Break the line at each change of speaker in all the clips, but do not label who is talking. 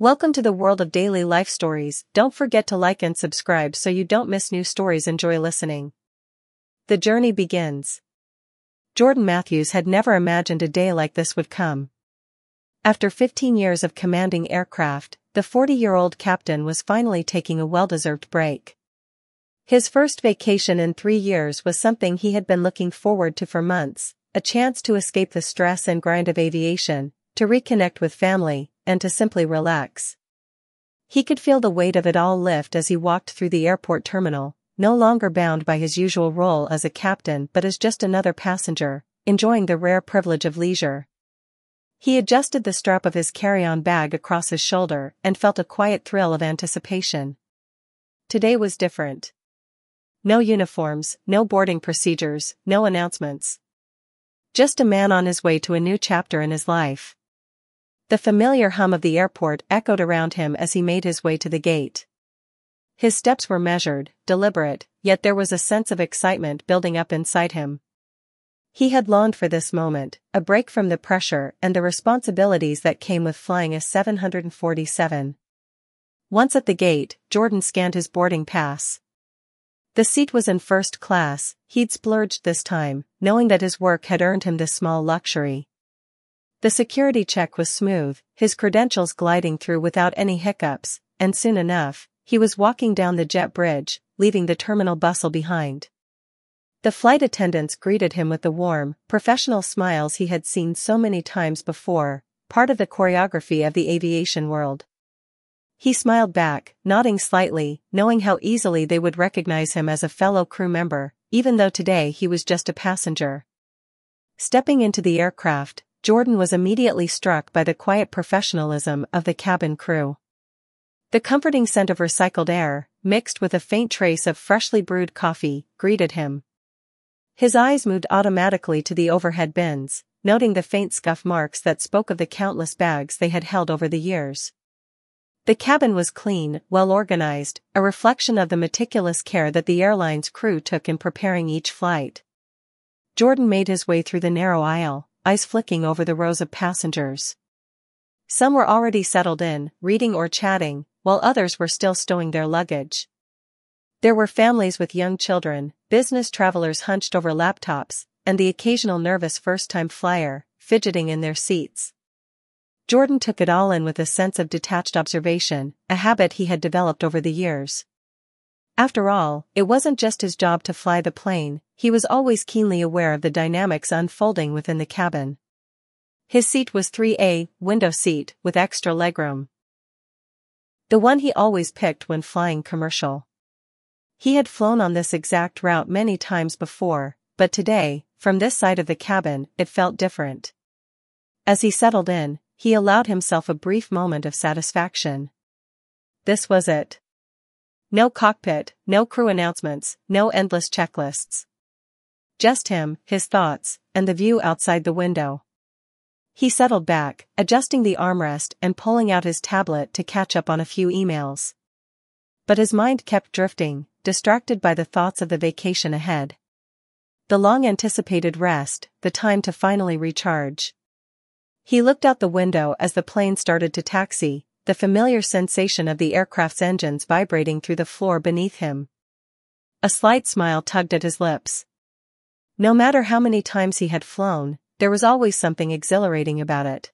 Welcome to the world of daily life stories. Don't forget to like and subscribe so you don't miss new stories. Enjoy listening. The journey begins. Jordan Matthews had never imagined a day like this would come. After 15 years of commanding aircraft, the 40-year-old captain was finally taking a well-deserved break. His first vacation in 3 years was something he had been looking forward to for months, a chance to escape the stress and grind of aviation, to reconnect with family, and to simply relax. He could feel the weight of it all lift as he walked through the airport terminal, no longer bound by his usual role as a captain but as just another passenger, enjoying the rare privilege of leisure. He adjusted the strap of his carry-on bag across his shoulder and felt a quiet thrill of anticipation. Today was different. No uniforms, no boarding procedures, no announcements. Just a man on his way to a new chapter in his life. The familiar hum of the airport echoed around him as he made his way to the gate. His steps were measured, deliberate, yet there was a sense of excitement building up inside him. He had longed for this moment, a break from the pressure and the responsibilities that came with flying a 747. Once at the gate, Jordan scanned his boarding pass. The seat was in first class. He'd splurged this time, knowing that his work had earned him this small luxury. The security check was smooth, his credentials gliding through without any hiccups, and soon enough, he was walking down the jet bridge, leaving the terminal bustle behind. The flight attendants greeted him with the warm, professional smiles he had seen so many times before, part of the choreography of the aviation world. He smiled back, nodding slightly, knowing how easily they would recognize him as a fellow crew member, even though today he was just a passenger. Stepping into the aircraft, Jordan was immediately struck by the quiet professionalism of the cabin crew. The comforting scent of recycled air, mixed with a faint trace of freshly brewed coffee, greeted him. His eyes moved automatically to the overhead bins, noting the faint scuff marks that spoke of the countless bags they had held over the years. The cabin was clean, well organized, a reflection of the meticulous care that the airline's crew took in preparing each flight. Jordan made his way through the narrow aisle, eyes flicking over the rows of passengers. Some were already settled in, reading or chatting, while others were still stowing their luggage. There were families with young children, business travelers hunched over laptops, and the occasional nervous first-time flyer, fidgeting in their seats. Jordan took it all in with a sense of detached observation, a habit he had developed over the years. After all, it wasn't just his job to fly the plane, he was always keenly aware of the dynamics unfolding within the cabin. His seat was 3A, window seat, with extra legroom. The one he always picked when flying commercial. He had flown on this exact route many times before, but today, from this side of the cabin, it felt different. As he settled in, he allowed himself a brief moment of satisfaction. This was it. No cockpit, no crew announcements, no endless checklists. Just him, his thoughts, and the view outside the window. He settled back, adjusting the armrest and pulling out his tablet to catch up on a few emails. But his mind kept drifting, distracted by the thoughts of the vacation ahead. The long-anticipated rest, the time to finally recharge. He looked out the window as the plane started to taxi, the familiar sensation of the aircraft's engines vibrating through the floor beneath him. A slight smile tugged at his lips. No matter how many times he had flown, there was always something exhilarating about it.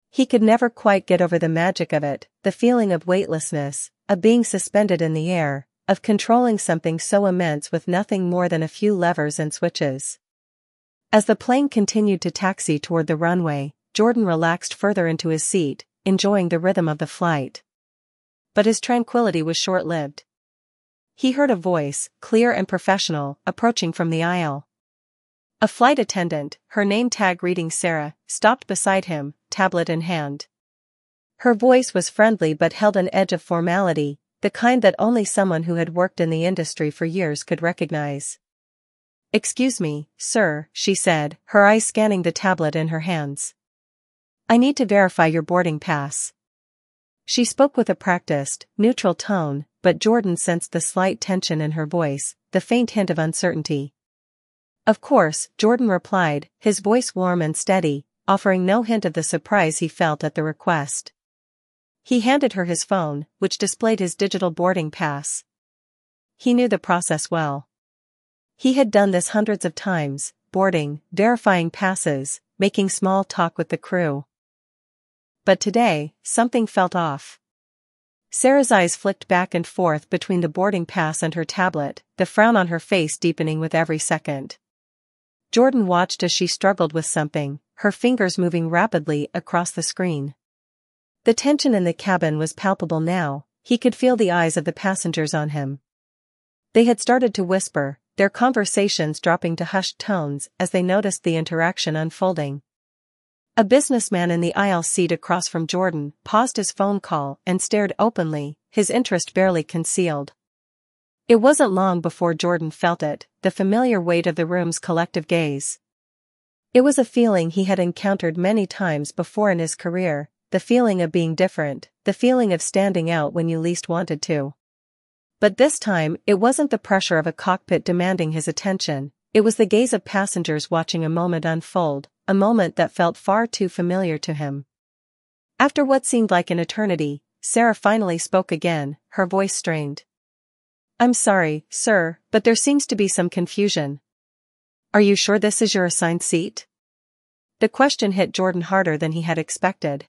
He could never quite get over the magic of it, the feeling of weightlessness, of being suspended in the air, of controlling something so immense with nothing more than a few levers and switches. As the plane continued to taxi toward the runway, Jordan relaxed further into his seat, enjoying the rhythm of the flight. But his tranquility was short-lived. He heard a voice, clear and professional, approaching from the aisle. A flight attendant, her name tag reading Sarah, stopped beside him, tablet in hand. Her voice was friendly but held an edge of formality, the kind that only someone who had worked in the industry for years could recognize. "Excuse me, sir," she said, her eyes scanning the tablet in her hands. "I need to verify your boarding pass." She spoke with a practiced, neutral tone, but Jordan sensed the slight tension in her voice, the faint hint of uncertainty. "Of course," Jordan replied, his voice warm and steady, offering no hint of the surprise he felt at the request. He handed her his phone, which displayed his digital boarding pass. He knew the process well. He had done this hundreds of times, boarding, verifying passes, making small talk with the crew. But today, something felt off. Sarah's eyes flicked back and forth between the boarding pass and her tablet, the frown on her face deepening with every second. Jordan watched as she struggled with something, her fingers moving rapidly across the screen. The tension in the cabin was palpable now. He could feel the eyes of the passengers on him. They had started to whisper, their conversations dropping to hushed tones as they noticed the interaction unfolding. A businessman in the aisle seat across from Jordan paused his phone call and stared openly, his interest barely concealed. It wasn't long before Jordan felt it, the familiar weight of the room's collective gaze. It was a feeling he had encountered many times before in his career, the feeling of being different, the feeling of standing out when you least wanted to. But this time, it wasn't the pressure of a cockpit demanding his attention, it was the gaze of passengers watching a moment unfold, a moment that felt far too familiar to him. After what seemed like an eternity, Sarah finally spoke again, her voice strained. "I'm sorry, sir, but there seems to be some confusion. Are you sure this is your assigned seat?" The question hit Jordan harder than he had expected.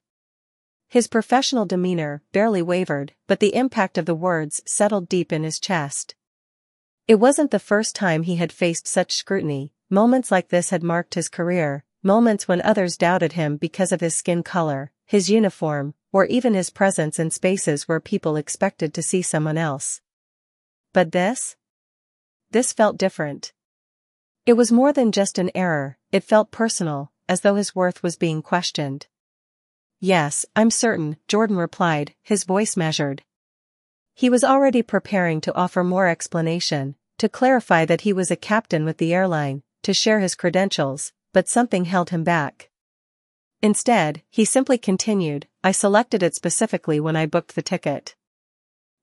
His professional demeanor barely wavered, but the impact of the words settled deep in his chest. It wasn't the first time he had faced such scrutiny. Moments like this had marked his career, moments when others doubted him because of his skin color, his uniform, or even his presence in spaces where people expected to see someone else. But this felt different. It was more than just an error, it felt personal, as though his worth was being questioned. "Yes, I'm certain," Jordan replied, his voice measured. He was already preparing to offer more explanation, to clarify that he was a captain with the airline, to share his credentials, but something held him back. Instead, he simply continued, "I selected it specifically when I booked the ticket."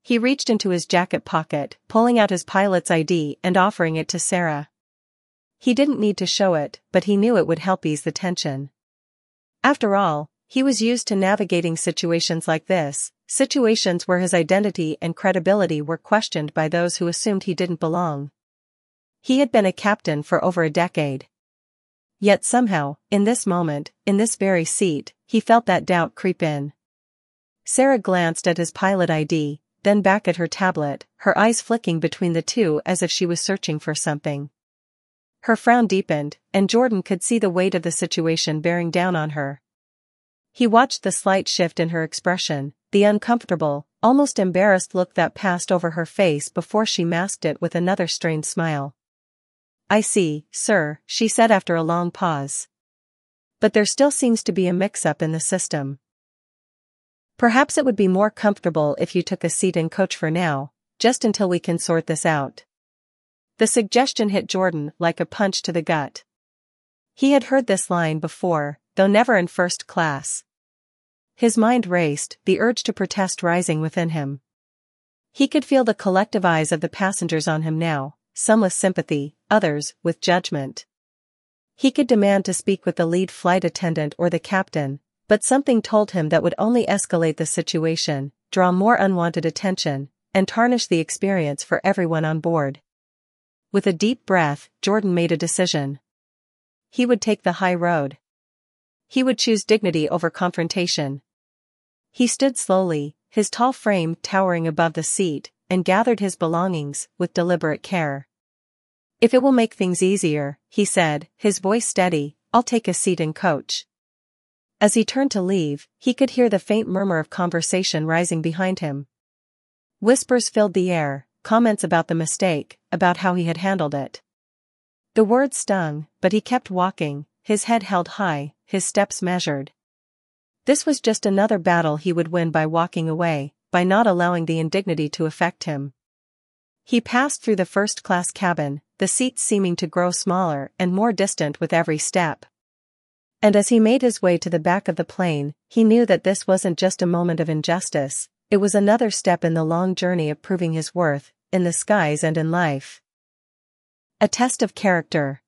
He reached into his jacket pocket, pulling out his pilot's ID and offering it to Sarah. He didn't need to show it, but he knew it would help ease the tension. After all, he was used to navigating situations like this, situations where his identity and credibility were questioned by those who assumed he didn't belong. He had been a captain for over a decade. Yet somehow, in this moment, in this very seat, he felt that doubt creep in. Sarah glanced at his pilot ID, then back at her tablet, her eyes flicking between the two as if she was searching for something. Her frown deepened, and Jordan could see the weight of the situation bearing down on her. He watched the slight shift in her expression, the uncomfortable, almost embarrassed look that passed over her face before she masked it with another strained smile. "I see, sir," she said after a long pause. "But there still seems to be a mix-up in the system. Perhaps it would be more comfortable if you took a seat in coach for now, just until we can sort this out." The suggestion hit Jordan like a punch to the gut. He had heard this line before, though never in first class. His mind raced, the urge to protest rising within him. He could feel the collective eyes of the passengers on him now, some with sympathy, others with judgment. He could demand to speak with the lead flight attendant or the captain, but something told him that would only escalate the situation, draw more unwanted attention, and tarnish the experience for everyone on board. With a deep breath, Jordan made a decision. He would take the high road. He would choose dignity over confrontation. He stood slowly, his tall frame towering above the seat, and gathered his belongings with deliberate care. "If it will make things easier," he said, his voice steady, "I'll take a seat in coach." As he turned to leave, he could hear the faint murmur of conversation rising behind him. Whispers filled the air, comments about the mistake, about how he had handled it. The words stung, but he kept walking, his head held high, his steps measured. This was just another battle he would win by walking away, by not allowing the indignity to affect him. He passed through the first-class cabin, the seats seeming to grow smaller and more distant with every step. And as he made his way to the back of the plane, he knew that this wasn't just a moment of injustice, it was another step in the long journey of proving his worth, in the skies and in life. A test of character.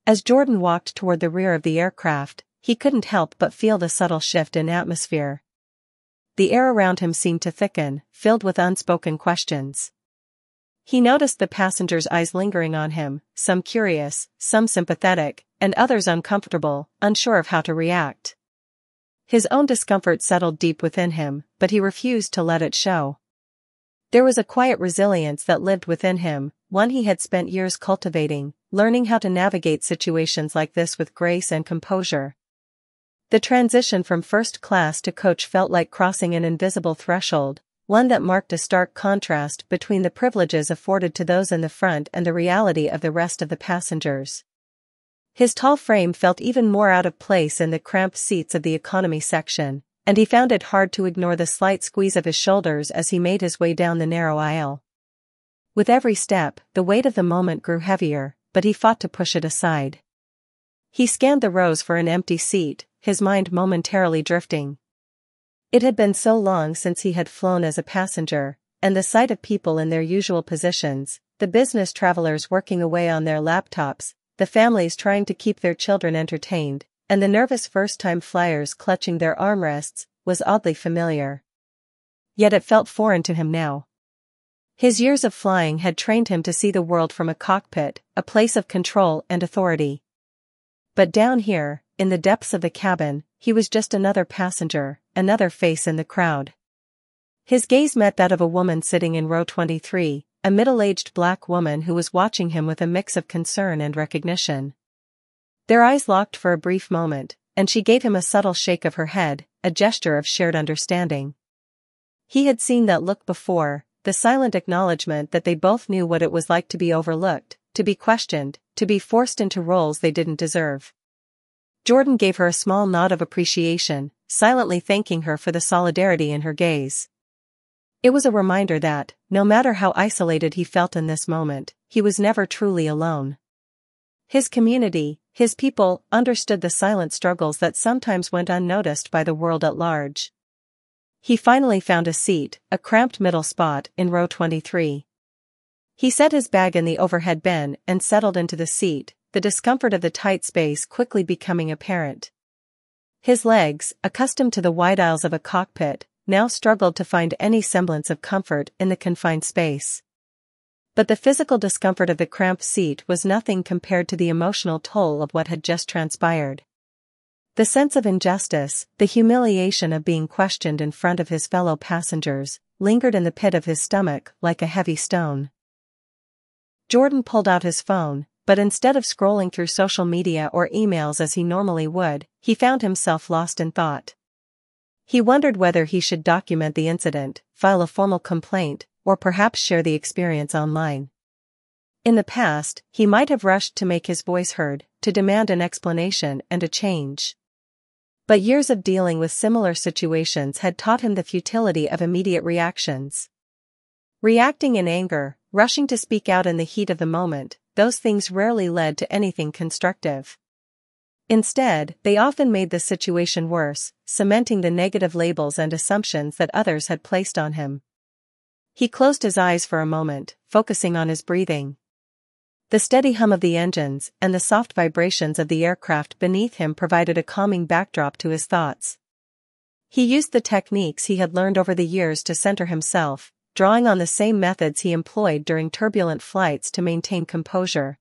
As Jordan walked toward the rear of the aircraft, he couldn't help but feel the subtle shift in atmosphere. the air around him seemed to thicken, filled with unspoken questions. He noticed the passengers' eyes lingering on him, some curious, some sympathetic, and others uncomfortable, unsure of how to react. His own discomfort settled deep within him, but he refused to let it show. There was a quiet resilience that lived within him, one he had spent years cultivating, learning how to navigate situations like this with grace and composure. The transition from first class to coach felt like crossing an invisible threshold, one that marked a stark contrast between the privileges afforded to those in the front and the reality of the rest of the passengers. His tall frame felt even more out of place in the cramped seats of the economy section, and he found it hard to ignore the slight squeeze of his shoulders as he made his way down the narrow aisle. With every step, the weight of the moment grew heavier, but he fought to push it aside. He scanned the rows for an empty seat, his mind momentarily drifting. It had been so long since he had flown as a passenger, and the sight of people in their usual positions, the business travelers working away on their laptops, the families trying to keep their children entertained, and the nervous first-time flyers clutching their armrests, was oddly familiar. Yet it felt foreign to him now. His years of flying had trained him to see the world from a cockpit, a place of control and authority. But down here, in the depths of the cabin, he was just another passenger, another face in the crowd. His gaze met that of a woman sitting in row 23, a middle-aged black woman who was watching him with a mix of concern and recognition. Their eyes locked for a brief moment, and she gave him a subtle shake of her head, a gesture of shared understanding. He had seen that look before, the silent acknowledgement that they both knew what it was like to be overlooked, to be questioned, to be forced into roles they didn't deserve. Jordan gave her a small nod of appreciation, silently thanking her for the solidarity in her gaze. It was a reminder that, no matter how isolated he felt in this moment, he was never truly alone. His community, his people, understood the silent struggles that sometimes went unnoticed by the world at large. He finally found a seat, a cramped middle spot, in row 23. He set his bag in the overhead bin and settled into the seat, the discomfort of the tight space quickly becoming apparent. His legs, accustomed to the wide aisles of a cockpit, now struggled to find any semblance of comfort in the confined space. But the physical discomfort of the cramped seat was nothing compared to the emotional toll of what had just transpired. The sense of injustice, the humiliation of being questioned in front of his fellow passengers, lingered in the pit of his stomach like a heavy stone. Jordan pulled out his phone, but instead of scrolling through social media or emails as he normally would, he found himself lost in thought. He wondered whether he should document the incident, file a formal complaint, or perhaps share the experience online. In the past, he might have rushed to make his voice heard, to demand an explanation and a change. But years of dealing with similar situations had taught him the futility of immediate reactions. Reacting in anger, rushing to speak out in the heat of the moment, those things rarely led to anything constructive. Instead, they often made the situation worse, cementing the negative labels and assumptions that others had placed on him. He closed his eyes for a moment, focusing on his breathing. The steady hum of the engines and the soft vibrations of the aircraft beneath him provided a calming backdrop to his thoughts. He used the techniques he had learned over the years to center himself, drawing on the same methods he employed during turbulent flights to maintain composure.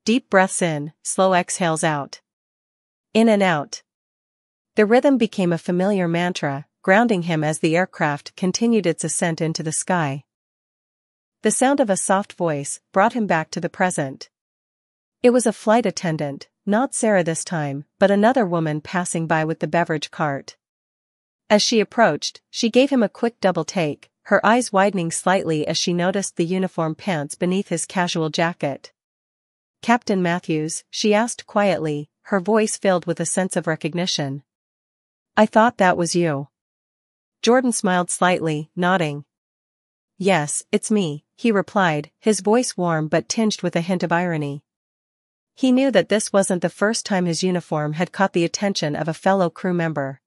Deep breaths in, slow exhales out. In and out. The rhythm became a familiar mantra, grounding him as the aircraft continued its ascent into the sky. The sound of a soft voice brought him back to the present. It was a flight attendant, not Sarah this time, but another woman passing by with the beverage cart. As she approached, she gave him a quick double take, her eyes widening slightly as she noticed the uniform pants beneath his casual jacket. "Captain Matthews," she asked quietly, her voice filled with a sense of recognition. "I thought that was you." Jordan smiled slightly, nodding. "Yes, it's me," he replied, his voice warm but tinged with a hint of irony. He knew that this wasn't the first time his uniform had caught the attention of a fellow crew member.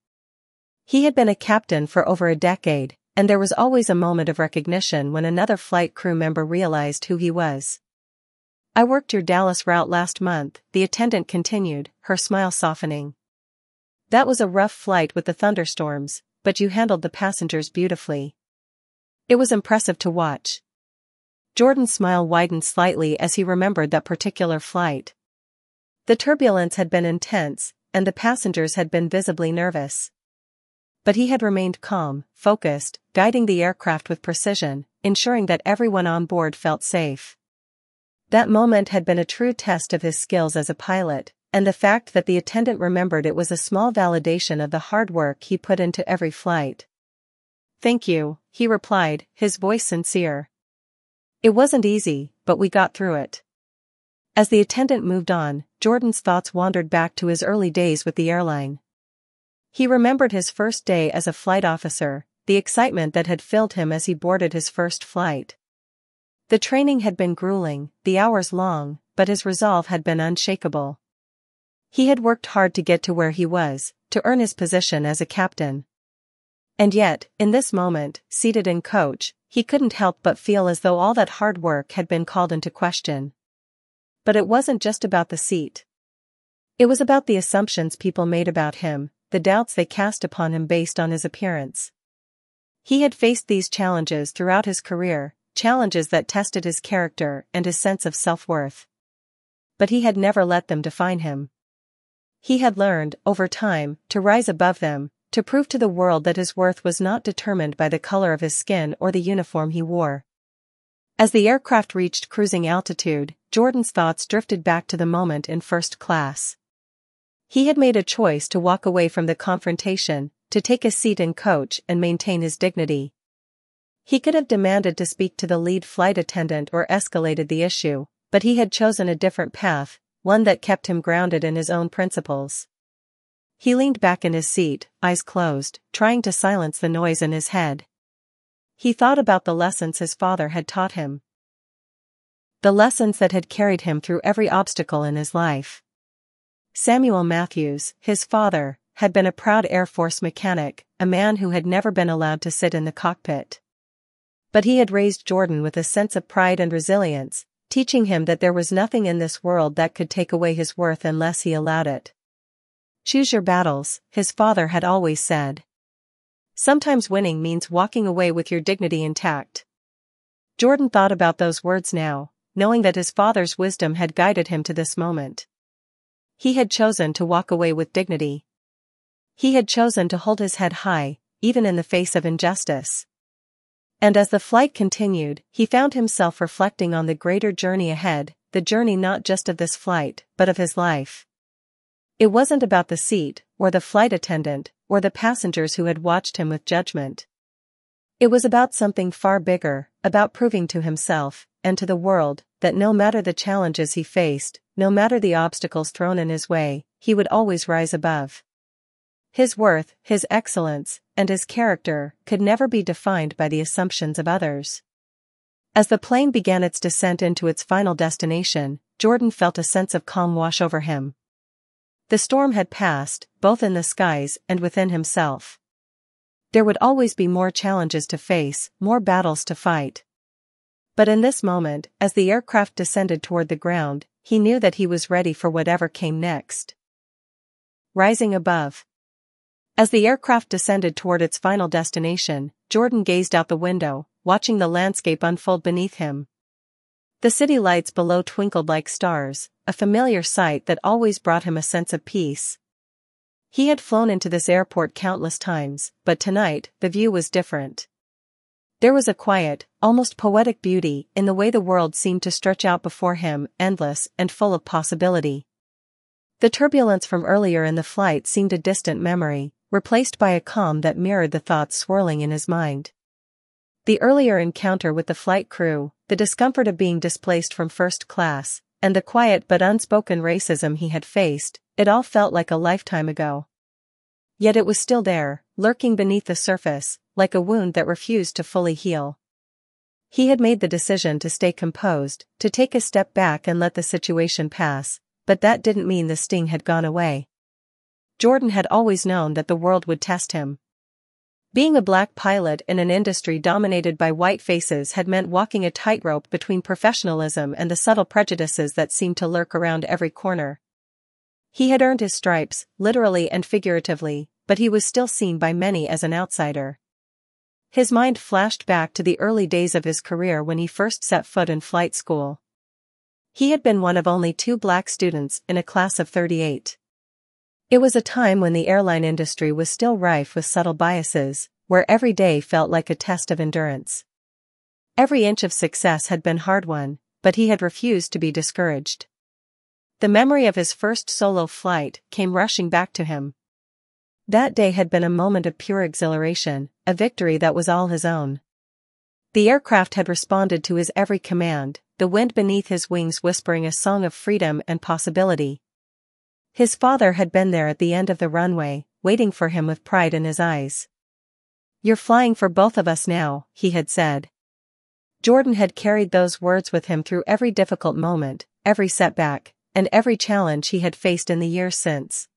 He had been a captain for over a decade, and there was always a moment of recognition when another flight crew member realized who he was. "I worked your Dallas route last month," the attendant continued, her smile softening. "That was a rough flight with the thunderstorms, but you handled the passengers beautifully. It was impressive to watch. Jordan's smile widened slightly as he remembered that particular flight. The turbulence had been intense, and the passengers had been visibly nervous. But he had remained calm, focused, guiding the aircraft with precision, ensuring that everyone on board felt safe. That moment had been a true test of his skills as a pilot, and the fact that the attendant remembered it was a small validation of the hard work he put into every flight. "Thank you," he replied, his voice sincere. "It wasn't easy, but we got through it." As the attendant moved on, Jordan's thoughts wandered back to his early days with the airline. He remembered his first day as a flight officer, the excitement that had filled him as he boarded his first flight. The training had been grueling, the hours long, but his resolve had been unshakable. He had worked hard to get to where he was, to earn his position as a captain. And yet, in this moment, seated in coach, he couldn't help but feel as though all that hard work had been called into question. But it wasn't just about the seat. It was about the assumptions people made about him, the doubts they cast upon him based on his appearance. He had faced these challenges throughout his career, challenges that tested his character and his sense of self-worth. But he had never let them define him. He had learned, over time, to rise above them, to prove to the world that his worth was not determined by the color of his skin or the uniform he wore. As the aircraft reached cruising altitude, Jordan's thoughts drifted back to the moment in first class. He had made a choice to walk away from the confrontation, to take a seat in coach and maintain his dignity. He could have demanded to speak to the lead flight attendant or escalated the issue, but he had chosen a different path, one that kept him grounded in his own principles. He leaned back in his seat, eyes closed, trying to silence the noise in his head. He thought about the lessons his father had taught him. The lessons that had carried him through every obstacle in his life. Samuel Matthews, his father, had been a proud Air Force mechanic, a man who had never been allowed to sit in the cockpit. But he had raised Jordan with a sense of pride and resilience, teaching him that there was nothing in this world that could take away his worth unless he allowed it. "Choose your battles," his father had always said. "Sometimes winning means walking away with your dignity intact." Jordan thought about those words now, knowing that his father's wisdom had guided him to this moment. He had chosen to walk away with dignity. He had chosen to hold his head high, even in the face of injustice. And as the flight continued, he found himself reflecting on the greater journey ahead, the journey not just of this flight, but of his life. It wasn't about the seat, or the flight attendant, or the passengers who had watched him with judgment. It was about something far bigger, about proving to himself, and to the world, that no matter the challenges he faced, no matter the obstacles thrown in his way, he would always rise above. His worth, his excellence, and his character could never be defined by the assumptions of others. As the plane began its descent into its final destination, Jordan felt a sense of calm wash over him. The storm had passed, both in the skies and within himself. There would always be more challenges to face, more battles to fight. But in this moment, as the aircraft descended toward the ground, he knew that he was ready for whatever came next. Rising above. As the aircraft descended toward its final destination, Jordan gazed out the window, watching the landscape unfold beneath him. The city lights below twinkled like stars, a familiar sight that always brought him a sense of peace. He had flown into this airport countless times, but tonight, the view was different. There was a quiet, almost poetic beauty in the way the world seemed to stretch out before him, endless and full of possibility. The turbulence from earlier in the flight seemed a distant memory, replaced by a calm that mirrored the thoughts swirling in his mind. The earlier encounter with the flight crew, the discomfort of being displaced from first class, and the quiet but unspoken racism he had faced, it all felt like a lifetime ago. Yet it was still there, lurking beneath the surface, like a wound that refused to fully heal. He had made the decision to stay composed, to take a step back and let the situation pass, but that didn't mean the sting had gone away. Jordan had always known that the world would test him. Being a black pilot in an industry dominated by white faces had meant walking a tightrope between professionalism and the subtle prejudices that seemed to lurk around every corner. He had earned his stripes, literally and figuratively, but he was still seen by many as an outsider. His mind flashed back to the early days of his career when he first set foot in flight school. He had been one of only 2 black students in a class of 38. It was a time when the airline industry was still rife with subtle biases, where every day felt like a test of endurance. Every inch of success had been hard-won, but he had refused to be discouraged. The memory of his first solo flight came rushing back to him. That day had been a moment of pure exhilaration, a victory that was all his own. The aircraft had responded to his every command, the wind beneath his wings whispering a song of freedom and possibility. His father had been there at the end of the runway, waiting for him with pride in his eyes. "You're flying for both of us now," he had said. Jordan had carried those words with him through every difficult moment, every setback, and every challenge he had faced in the years since.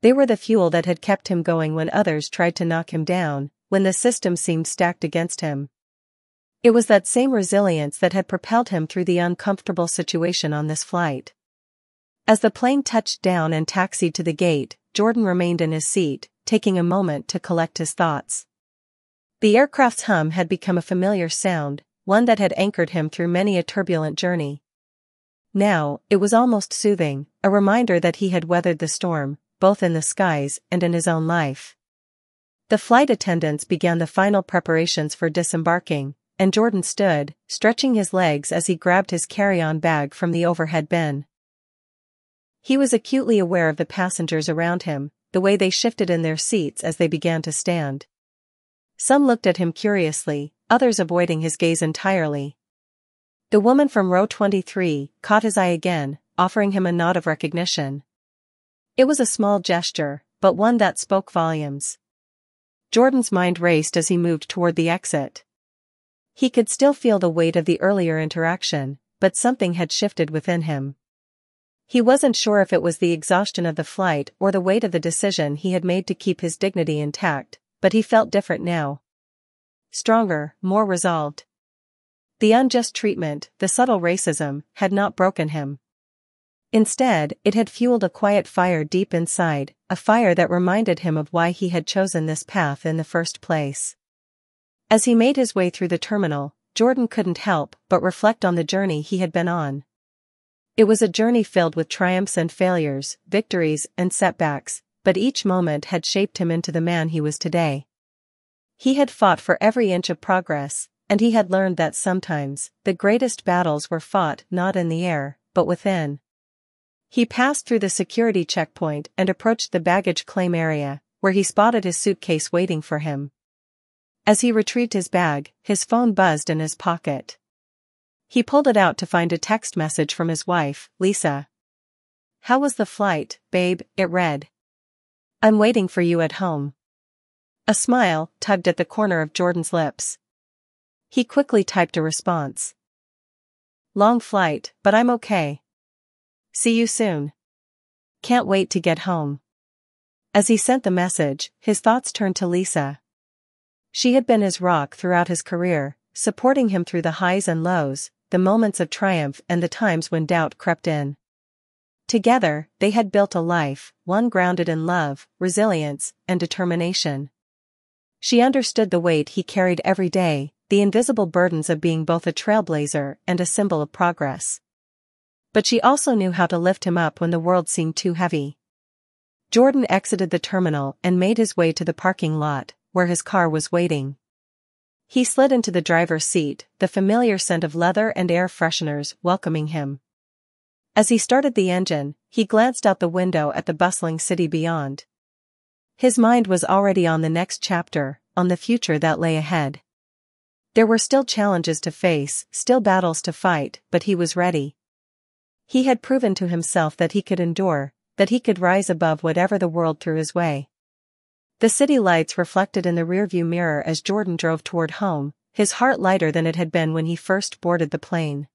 They were the fuel that had kept him going when others tried to knock him down, when the system seemed stacked against him. It was that same resilience that had propelled him through the uncomfortable situation on this flight. As the plane touched down and taxied to the gate, Jordan remained in his seat, taking a moment to collect his thoughts. The aircraft's hum had become a familiar sound, one that had anchored him through many a turbulent journey. Now, it was almost soothing, a reminder that he had weathered the storm, both in the skies and in his own life. The flight attendants began the final preparations for disembarking, and Jordan stood, stretching his legs as he grabbed his carry-on bag from the overhead bin. He was acutely aware of the passengers around him, the way they shifted in their seats as they began to stand. Some looked at him curiously, others avoiding his gaze entirely. The woman from row 23 caught his eye again, offering him a nod of recognition. It was a small gesture, but one that spoke volumes. Jordan's mind raced as he moved toward the exit. He could still feel the weight of the earlier interaction, but something had shifted within him. He wasn't sure if it was the exhaustion of the flight or the weight of the decision he had made to keep his dignity intact, but he felt different now. Stronger, more resolved. The unjust treatment, the subtle racism, had not broken him. Instead, it had fueled a quiet fire deep inside, a fire that reminded him of why he had chosen this path in the first place. As he made his way through the terminal, Jordan couldn't help but reflect on the journey he had been on. It was a journey filled with triumphs and failures, victories and setbacks, but each moment had shaped him into the man he was today. He had fought for every inch of progress, and he had learned that sometimes, the greatest battles were fought not in the air, but within. He passed through the security checkpoint and approached the baggage claim area, where he spotted his suitcase waiting for him. As he retrieved his bag, his phone buzzed in his pocket. He pulled it out to find a text message from his wife, Lisa. "How was the flight, babe?" it read. "I'm waiting for you at home." A smile tugged at the corner of Jordan's lips. He quickly typed a response. "Long flight, but I'm okay. See you soon. Can't wait to get home." As he sent the message, his thoughts turned to Lisa. She had been his rock throughout his career, supporting him through the highs and lows, the moments of triumph and the times when doubt crept in. Together, they had built a life, one grounded in love, resilience, and determination. She understood the weight he carried every day, the invisible burdens of being both a trailblazer and a symbol of progress. But she also knew how to lift him up when the world seemed too heavy. Jordan exited the terminal and made his way to the parking lot, where his car was waiting. He slid into the driver's seat, the familiar scent of leather and air fresheners welcoming him. As he started the engine, he glanced out the window at the bustling city beyond. His mind was already on the next chapter, on the future that lay ahead. There were still challenges to face, still battles to fight, but he was ready. He had proven to himself that he could endure, that he could rise above whatever the world threw his way. The city lights reflected in the rearview mirror as Jordan drove toward home, his heart lighter than it had been when he first boarded the plane.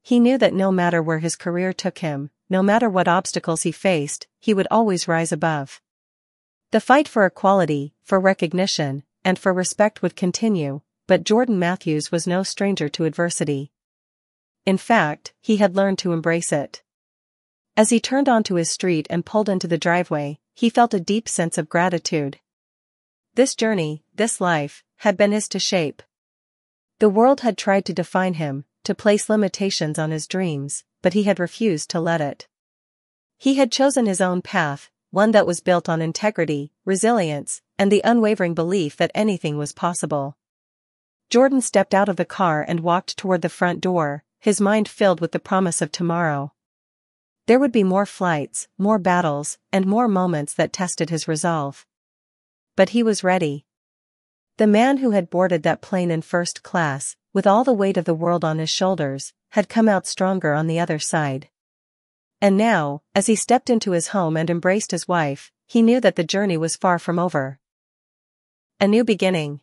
He knew that no matter where his career took him, no matter what obstacles he faced, he would always rise above. The fight for equality, for recognition, and for respect would continue, but Jordan Matthews was no stranger to adversity. In fact, he had learned to embrace it. As he turned onto his street and pulled into the driveway, he felt a deep sense of gratitude. This journey, this life, had been his to shape. The world had tried to define him, to place limitations on his dreams, but he had refused to let it. He had chosen his own path, one that was built on integrity, resilience, and the unwavering belief that anything was possible. Jordan stepped out of the car and walked toward the front door, his mind filled with the promise of tomorrow. There would be more flights, more battles, and more moments that tested his resolve. But he was ready. The man who had boarded that plane in first class, with all the weight of the world on his shoulders, had come out stronger on the other side. And now, as he stepped into his home and embraced his wife, he knew that the journey was far from over. A new beginning.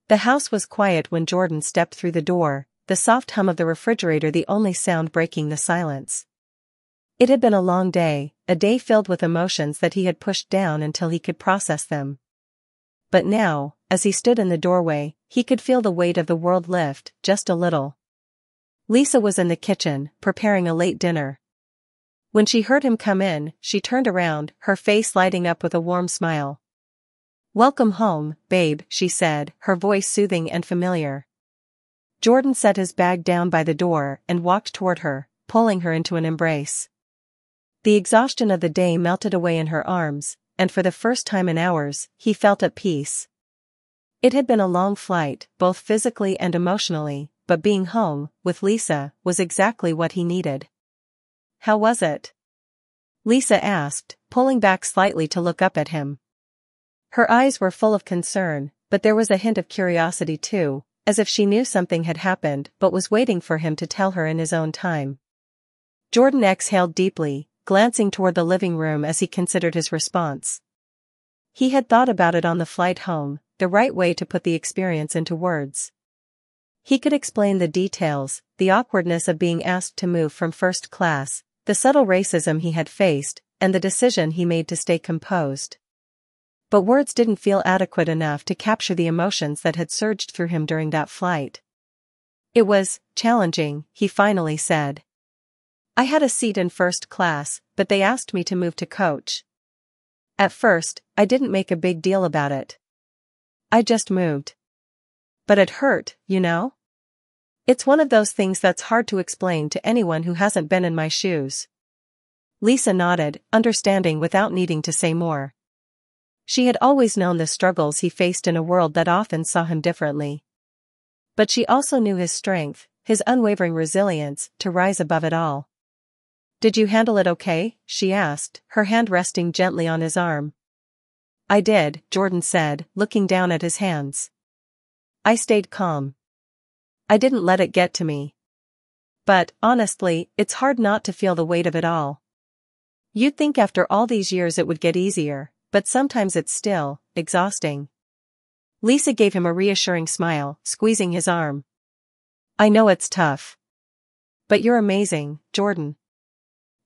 The house was quiet when Jordan stepped through the door, the soft hum of the refrigerator the only sound breaking the silence. It had been a long day, a day filled with emotions that he had pushed down until he could process them. But now, as he stood in the doorway, he could feel the weight of the world lift, just a little. Lisa was in the kitchen, preparing a late dinner. When she heard him come in, she turned around, her face lighting up with a warm smile. "Welcome home, babe," she said, her voice soothing and familiar. Jordan set his bag down by the door and walked toward her, pulling her into an embrace. The exhaustion of the day melted away in her arms, and for the first time in hours, he felt at peace. It had been a long flight, both physically and emotionally, but being home, with Lisa, was exactly what he needed. "How was it?" Lisa asked, pulling back slightly to look up at him. Her eyes were full of concern, but there was a hint of curiosity too, as if she knew something had happened but was waiting for him to tell her in his own time. Jordan exhaled deeply, glancing toward the living room as he considered his response. He had thought about it on the flight home, the right way to put the experience into words. He could explain the details, the awkwardness of being asked to move from first class, the subtle racism he had faced, and the decision he made to stay composed. But words didn't feel adequate enough to capture the emotions that had surged through him during that flight. "It was challenging," he finally said. "I had a seat in first class, but they asked me to move to coach. At first, I didn't make a big deal about it. I just moved. But it hurt, you know? It's one of those things that's hard to explain to anyone who hasn't been in my shoes." Lisa nodded, understanding without needing to say more. She had always known the struggles he faced in a world that often saw him differently. But she also knew his strength, his unwavering resilience, to rise above it all. "Did you handle it okay?" she asked, her hand resting gently on his arm. "I did," Jordan said, looking down at his hands. "I stayed calm. I didn't let it get to me. But, honestly, it's hard not to feel the weight of it all. You'd think after all these years it would get easier, but sometimes it's still exhausting." Lisa gave him a reassuring smile, squeezing his arm. "I know it's tough. But you're amazing, Jordan.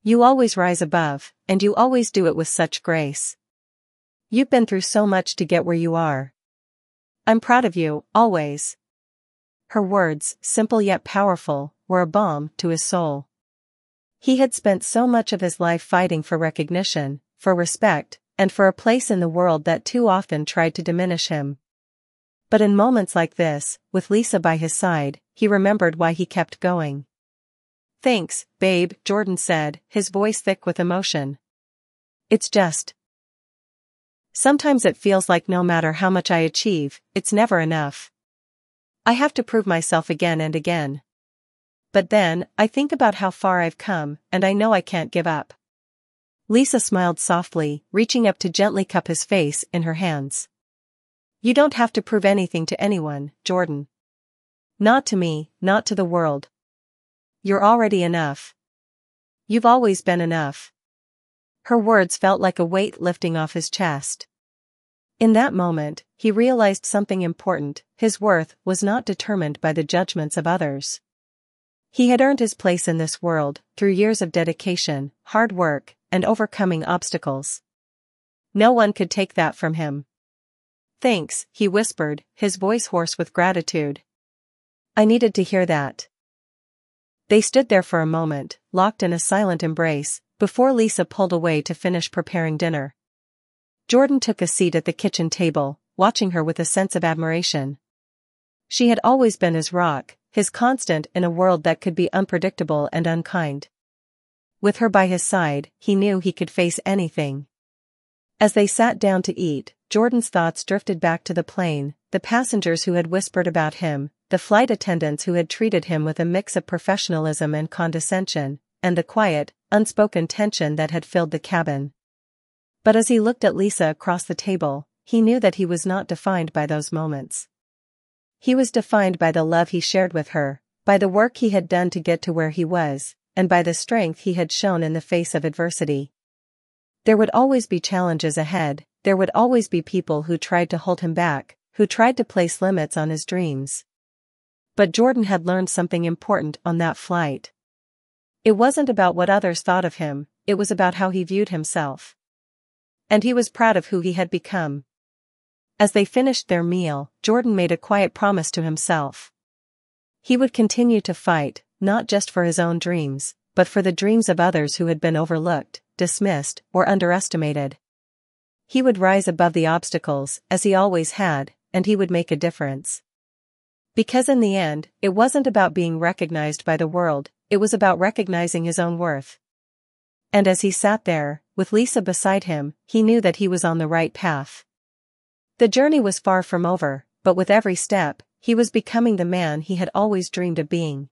You always rise above, and you always do it with such grace. You've been through so much to get where you are. I'm proud of you, always." Her words, simple yet powerful, were a balm to his soul. He had spent so much of his life fighting for recognition, for respect, and for a place in the world that too often tried to diminish him. But in moments like this, with Lisa by his side, he remembered why he kept going. "Thanks, babe," Jordan said, his voice thick with emotion. "It's just. Sometimes it feels like no matter how much I achieve, it's never enough. I have to prove myself again and again. But then, I think about how far I've come, and I know I can't give up." Lisa smiled softly, reaching up to gently cup his face in her hands. "You don't have to prove anything to anyone, Jordan. Not to me, not to the world. You're already enough. You've always been enough." Her words felt like a weight lifting off his chest. In that moment, he realized something important: his worth was not determined by the judgments of others. He had earned his place in this world, through years of dedication, hard work, and overcoming obstacles. No one could take that from him. "Thanks," he whispered, his voice hoarse with gratitude. "I needed to hear that." They stood there for a moment, locked in a silent embrace, before Lisa pulled away to finish preparing dinner. Jordan took a seat at the kitchen table, watching her with a sense of admiration. She had always been his rock, his constant in a world that could be unpredictable and unkind. With her by his side, he knew he could face anything. As they sat down to eat, Jordan's thoughts drifted back to the plane, the passengers who had whispered about him, the flight attendants who had treated him with a mix of professionalism and condescension, and the quiet, unspoken tension that had filled the cabin. But as he looked at Lisa across the table, he knew that he was not defined by those moments. He was defined by the love he shared with her, by the work he had done to get to where he was, and by the strength he had shown in the face of adversity. There would always be challenges ahead, there would always be people who tried to hold him back, who tried to place limits on his dreams. But Jordan had learned something important on that flight. It wasn't about what others thought of him, it was about how he viewed himself. And he was proud of who he had become. As they finished their meal, Jordan made a quiet promise to himself. He would continue to fight, not just for his own dreams, but for the dreams of others who had been overlooked, dismissed, or underestimated. He would rise above the obstacles, as he always had, and he would make a difference. Because in the end, it wasn't about being recognized by the world, it was about recognizing his own worth. And as he sat there, with Lisa beside him, he knew that he was on the right path. The journey was far from over, but with every step, he was becoming the man he had always dreamed of being.